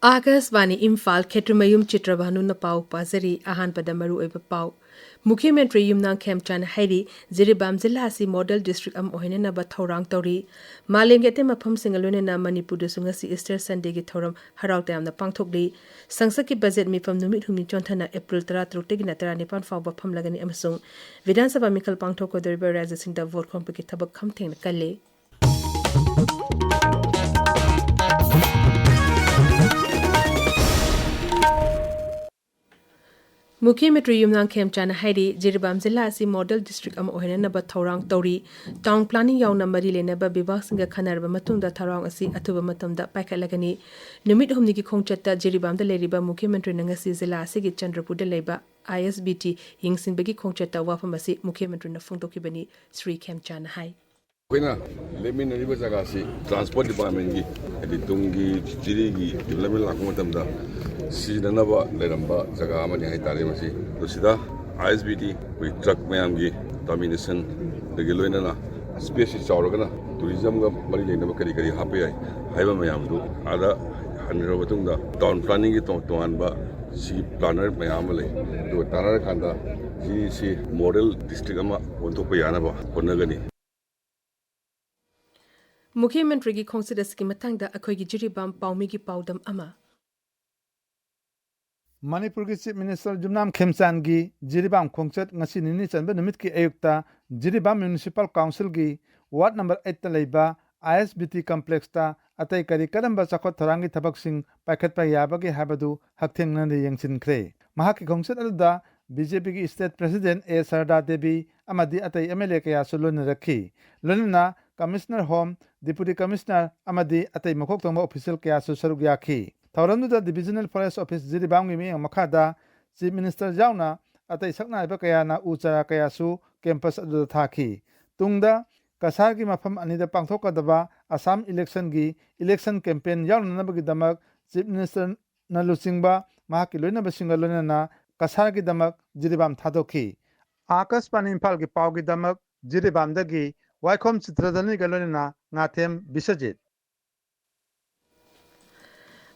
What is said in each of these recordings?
Akasvani Imphal Kshetrimayum Chitrabhanu na pau pazari ahan padamaru eba pau. Mukhyamantri Yumnang Khemchan Hairi Jiribam Zilla asi model district am ohine na ba thorang tori. Malengete mafam singalone na Manipur sungasi Easter Sunday gi thoram harau tayam na pangthokli. Sangsaki budget mi fam numit humi chontana April 13 na 19 fawba phamlagani amasung Vidhan Sabha Mikal pangthoko deriba raja singda vote kompiki thabak khamtheng na kalle. Mukhyamantri Yumnang Khemchan Hairi Jiribam Zilla asi model district am ohine na ba thorang tori. Town planning yaw na mari le na ba bibak singa khanarba matungda thorang asi athuba matamda paikhalagani. Numit humni ki khongchatta Jiribam da leriba Mukhyamantri nangasi Zilla asi gi Chandrapur da leiba ISBT yingsinbagi khongchatta wafam asi Mukhyamantri na phongtokibani Sri Khemchan hai. Kena lemin nari berjagasi transport department gi editungi ciri gi lemin lakukan temda si dana ba leramba jaga amani hai tare masi dosida ISBT with truck mayam gi domination degelo ina na space chawra kana tourism ga mari le na kari kari hape ai haiba mayam du ada hanro batungda town planning gi ton ba si planner mayam le do tarar khanda si model district ama onto ko yana ba konagani Mukhyamantri gi khongsit aski matangda akhoi gi Jiribam paumi gi paudam ama. Manipur ki Chief Minister Jumnam Khemchan gi Jiribam khongchat ngasi nini chanba numit ki ayukta Jiribam Municipal Council gi Ward number 8 ta leiba ISBT complex ta atai kari kadamba chakot thorangi thabaksing paikhatpa yabagi habadu hakthengna ni yengchinkhre mahaki khongchat aluda BJP ki State President A Sarda Devi amadi atai MLA kaya sulun rakhi lunna Commissioner Home Deputy Commissioner amadi atai makok tongba official kaya su saruk yakhi Tauranduda Divisional Forest Office Jiribam gi mi makada Chief Minister jauna atai sakna iba kaya na uchara kaya su campus adu thakhi tungda kasar gi mafam anida pangthokadaba Assam election gi election campaign yauna nabagi damak Chief Minister na luchingba mahaki loina basinga loina na kasar gi damak Jiribam thadokhi Akasvani Imphal gi paw gi damak Jiribam dagi Waikhom Chitradani galona ngathem Bisajit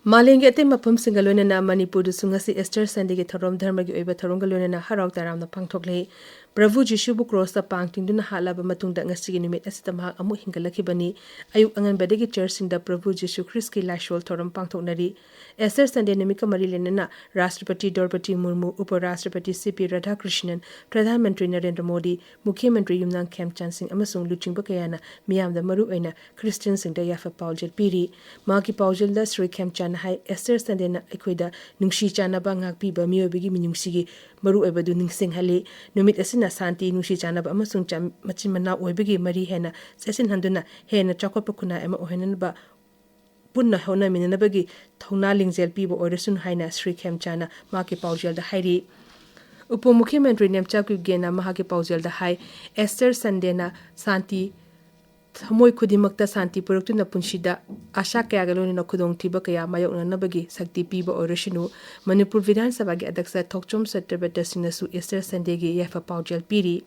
Malengete mafam singalone na Manipur sungasi Easter Sunday gi thorom dharma gi oiba thorong galone na harau taram na pangthokle Prabhu Jishu bu cross ta pangting duna halaba matungda ngasi gi numit asita mahak amu hingalaki bani ayuk angan badagi church singda Prabhu Jishu Christ ki lashol thorom pangthoknari Easter Sunday nimika mari lenana Rashtrapati Draupadi Murmu Uparashtrapati CP Radhakrishnan Pradhan Mantri Narendra Modi Mukhyamantri Yumnang Khemchan Singh amasung luchingba kayana miyamda maru aina Christian singda yafa paujel piri maki paujel da Sri Khemchan hai Easter Sunday na ekoida nungshi chanaba ngakpi ba miyobigi minungsigi maru ebadu ningsing hali numit asina santi nungshi chanaba amasung machimana oibigi mari hena sesin handuna hena chakop kuna ema ohenen ba punna hona minanabagi thona lingjel pibo oresun haina Sri Khemchana maki paujel da hairi Upo Mukhyamantri Nemchakyu gena mahaki paujel da hai Easter Sunday na santi Thamoi khudimakta santi puruktuna punshida asha kaya galoni na khudong thiba kaya mayokna nabagi sakti piba orishinu Manipur Vidhan Sabha gi adaksa Thokchom Satrabata Sinasu Easter Sunday gi yafa paujel piri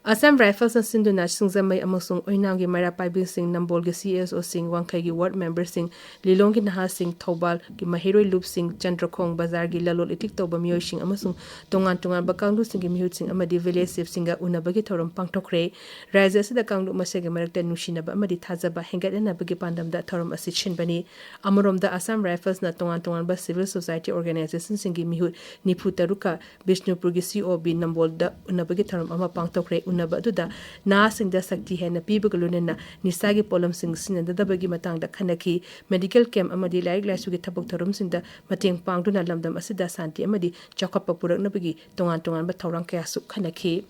Assam Rifles and Sinduna Sungzamai Amasung Oinangi Mara Paibin Singh Nambol gi CSO Singh Wangkai gi Ward Member Singh Lilong gi Naha Singh Thobal gi Mahiroi Loop Singh Chandrakhong Bazar gi Lalol Itik Toba Miyoi Singh Amasung Tongan Bakanglu Singh gi Mihut Singh Amadi Village Sif Singh Unabagi Thorom Pangtokre Raja Sida Kanglu Masega Marakta Nushinaba Amadi Thazaba Hengadana Bagi Pandam da Thorom Asichin Bani Amarom da Assam Rifles na Tongan ba Civil Society Organization Singh gi Mihut Niputaruka Bishnupur gi COB Nambol da Unabagi Thorom Ama Pangtokre Unaba duda na singda sakti hena pibagalunena nisagi polam sing sinanda dabagi matangda khanaki medical camp amadi laik laisu gi thabok thorum singda mateng pangduna lamdam asida santi amadi chakapa puraknabagi tongan ba thorang kaya su khanaki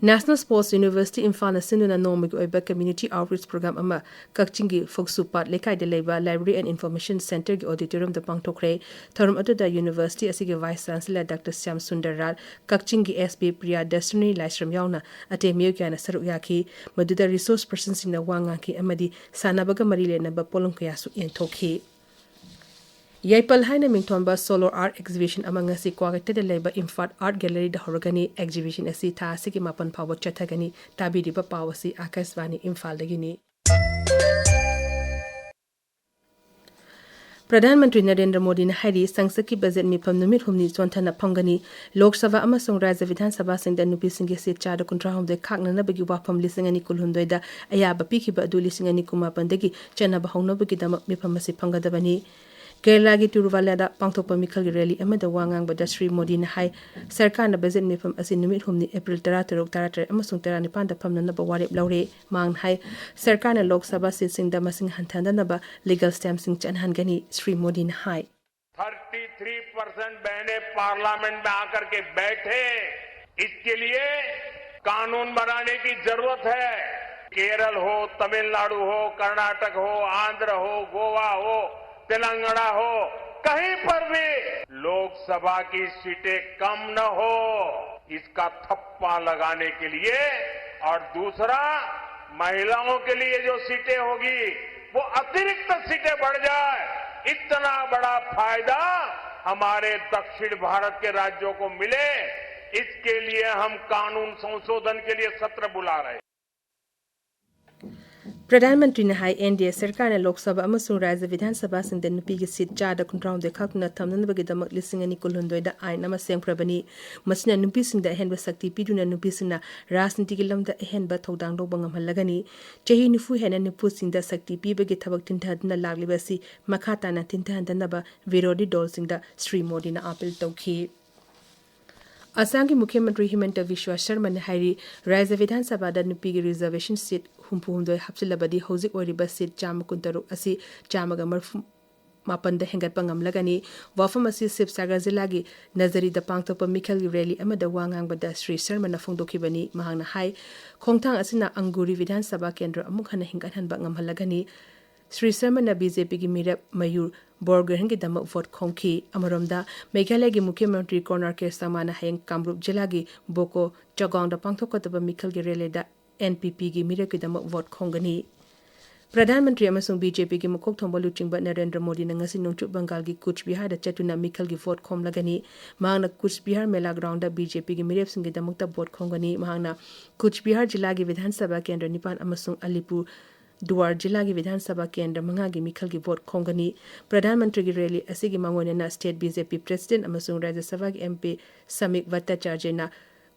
National Sports University Imphal Sinuna Nomig Oiba Community Outreach Program Ama Kakchingi Fogsupat Lekai de Leba Library and Information Center gi Auditorium the Pangtokre Thorum Atuda University Asigi Vice Chancellor Dr. Syam Sundaral Kakchingi SB Priya Destiny Laisram Yauna Ate Miyokana Saruyaki Maduda Resource Persons in the Wangaki Amadi Sanabaga Marile Naba Polonkayasu Entokhi Yaipal Haina Mingtonba Solar Art Exhibition among us equated the labor Imphal Art Gallery the Horogani Exhibition asi ta siki mapan power chatagani tabi riba pawasi Akasvani Imphal the Guinea. प्रधानमंत्री नरेंद्र मोदी ने high संसद की budget मिफम नुमित हुमनी चोंथना फंगनी Lok Sabha अमसुंग राज्य विधानसभा Singh नुपी Singh seat चार कुंट्रा हुमदे खाकननबगी वाफम लिसिंग अनि कुलहुमदोइदा अयाबा पिखिबा अदु लिसिंग अनि कुमापनदगी चनबा हौनबगीदमक मिफम असी फंगदबनी केरला की तिरुवल्लादा पांथोकपा मिखल की रैली अमदा वांगांगबदा श्री मोदी ने हाई सरकार न बजट मिफम असी नुमित हुमनी अप्रैल 13 अमसुंग 13 दा फमननबा वारेप लौरे मांग हाई सरकार न लोकसभा सीट सिंह दा मसिंग हंथननबा लीगल स्टैम्प सिंह चनहनगनी श्री मोदी ने हाई 33% बहने पार्लियामेंट में आकर के बैठे, इसके लिए कानून बनाने की जरूरत है। केरल हो, तमिलनाडु हो, कर्नाटक हो, आंध्र हो, गोवा हो, तेलंगाना हो, कहीं पर भी लोकसभा की सीटें कम न हो, इसका थप्पा लगाने के लिए। और दूसरा, महिलाओं के लिए जो सीटें होगी वो अतिरिक्त सीटें बढ़ जाए, इतना बड़ा फायदा हमारे दक्षिण भारत के राज्यों को मिले, इसके लिए हम कानून संशोधन के लिए सत्र बुला रहे हैं। प्रधानमंत्री ने हाई एनडीए सरकार ने लोकसभा अमसुंग राज्य विधानसभा सिंह नुपी की सीट चार कुंट्राउं खाकना थमनबगीदमक लिसिंग अनि कुलहुंदोइदा आइन अमा सेंप्रबनी मसिना नुपी सिंह अहेंब शक्ति पीदुना नुपी सिंह राजनीति की लमदा अहेंब थौदांग लौब ngamhallagani चही निफु हेना निफु सिंह शक्ति पीबगी थबक तिंथादना लागलिबसी मखा ताना तिंथादनबा विरोधी दल सिंह श्री मोदी ने अपील तौखी। असम के मुख्यमंत्री हिमंत बिश्वा शर्मा ने हाई राज्य विधानसभा नुपी की रिजर्वेशन सीट हुंफुहुंदोय हप्सिलबदी हौजिक ओरिबा सीट 153 असी 134 हेंगटपा ngamlagani वफम असी शिवसागर जिला की नजरी पांथोकपा मिखल की रैली अमदा वांगांगबदा श्री शर्मा ने फोंदोखिबनी महांगना हाई खोंगथांग असिना अंगुरी विधानसभा केंद्र अमुक हना हिंगटहनबा ngamhallagani श्री शर्मा ने बीजेपी की मीरब मयूर बोरगरहन की दमक वोट खोंखी। अमरोमदा मेघालय के मुख्यमंत्री कोनर के समाना हयंग कामरूप जिला की बोको चौगांग पांथोकदब मिखल की रैलीदा एनपीपी की मीरब की दमक वोट खोंगनी। प्रधानमंत्री अमसुंग बीजेपी के मुखोक थोंबा लुचिंगबा नरेंद्र मोदी ने ngasi नोंचुप बंगाल की कुछ बिहार चतुना मिखल की वोट खोमलगनी। मांगना कुछ बिहार मेला ग्राउंड बीजेपी की मीरब सिंह की दमक वोट खोंगनी। मांगना कुछ बिहार जिला की विधानसभा केंद्र निपान अमसुंग अलीपुर दुआर जिला की विधानसभा केंद्र मंगा की मिखल की वोट खोंगनी। प्रधानमंत्री की रैली असिगी मांगोनेना स्टेट बीजेपी प्रेसिडेंट अमसुंग राज्यसभा की एमपी समीक भट्टाचार्यना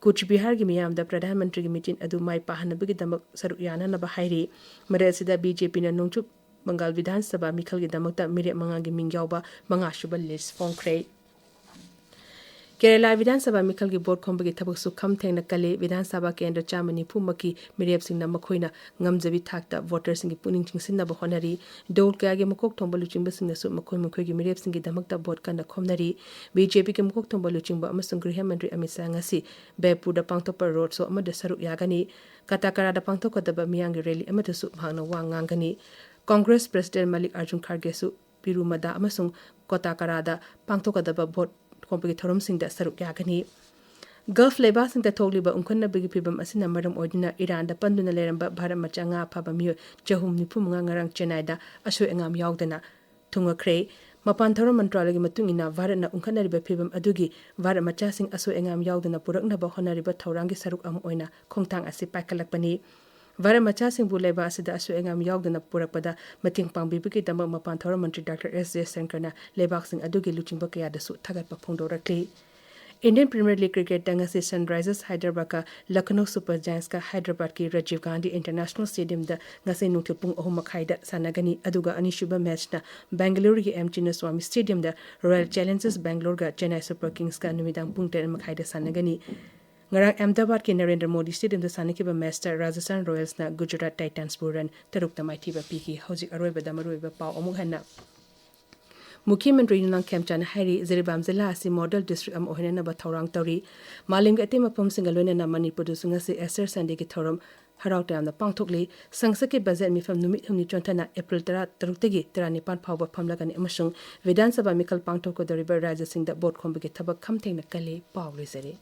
कुछ बिहार की मियाम प्रधानमंत्री की मीटिंग अदु माई पाहनबगी दमक सरुक याननबा हाइरी। मरेसिदा बीजेपी ने नोंचुप बंगाल विधानसभा मिखल की दमकता मिरे मंगा की मिंग्यावबा मंगा शुबल लिस्ट फोंख्रे। केरला विधानसभा मिखल की वोट खोंबगी थबक सुखम थेंगना कले विधानसभा केंद्र 194 की मिरेब सिंह मखोइना ngamjabi थाकता वोटर सिंह की पुनिंग चिंगसिनबा होनरी। दौल कया के मुकोक थोंबा लुचिंबा सिंहसु मखोई की मिरेब सिंह की दमकता वोट कन खोमनरी। बीजेपी के मुकोक थोंबा लुचिंबा अमसुंग गृह मंत्री अमित शाह ngasi बेपुर पांथोकपा रोड शो अमद सरुक यागनी। कताकरादा पांथोकदबा मियांग रैली अमदसु भांगना वांगांगनी। कांग्रेस प्रेसिडेंट मल्लिक अर्जुन खड़गेसु पिरुमदा अमसुंग कोताकरादा पांथोकदबा वोट खोंपगी थोरम सिंह सरुक यागनी। गल्फ लेबा सिंह थोगलिबा उंखनबगी फिबम असिना मरम ओइदना ईरान दा पंदुना लेरंबा भारत मचा nga फाबा मियो 495 ngarang चेन्नईदा असोय अंगाम यावदना थुंगख्रे। मपान थोरम मंत्रालय की मतुंगिना भारतना उंखनरिबा फिबम अदुगी भारत मचा सिंह असोय अंगाम यावदना पुरकनबा होनरिबा थौरांगी सरुक अम ओइना खोंगथांग असि पाइकलकपनी। भारत मचा सिंह बुलेबा असिदा असोय अंगाम यावदना पुरकपदा मतिंग पांगबिबगी दमक मपान थोरम मंत्री डॉक्टर एस जयशंकरना लेबाक सिंह अदुगी लुचिंबा कयादसु थगतपा फोंदोरकली। इंडियन प्रीमियर लीग क्रिकेट से सनराइजर्स हैदराबाद का लखनऊ सुपर जायंट्स का हैदराबाद की Rajiv Gandhi International Stadium ngasi नुंथिल पुंग 3:30 सानगनी। अदुगा अनिशुबा मैचना बेंगलुरु की M Chinnaswamy stadium Royal Challengers Bangalore का चेन्नई सुपर किंग्स का नुमिदांग पुंग 10:30 सानगनी। ngarang अहमदाबाद के नरेंद्र मोदी स्टेडियम सानकिबा मैच राजस्थान रॉयल्स ना गुजरात टाइटन्स रन 3 माइथीबा पीकी। हौजिक अरोइबदा मरुइबा पाव अमुक हन्ना मुख्यमंत्री नंग खेमचान हाइरी जिरीबाम जिला असि मॉडल डिस्ट्रिक्ट अम ओहनेनबा थौरांग तौरी। मालिम के अते मफम सिंग लोइनेना मणिपुर सुंगसी एस्टर संडे की थौरम हराव तयामना पांथोकली। संसद के बजट मिफम नुमित हुमनी चोंथना अप्रैल 13 तगी 19 फावबा फमलगनी अमसुंग विधानसभा मिखल पांथोकदरिबा राज्य सिंह दा वोट खोंबगी थबक खमथेंगना कले पाव रिजरे।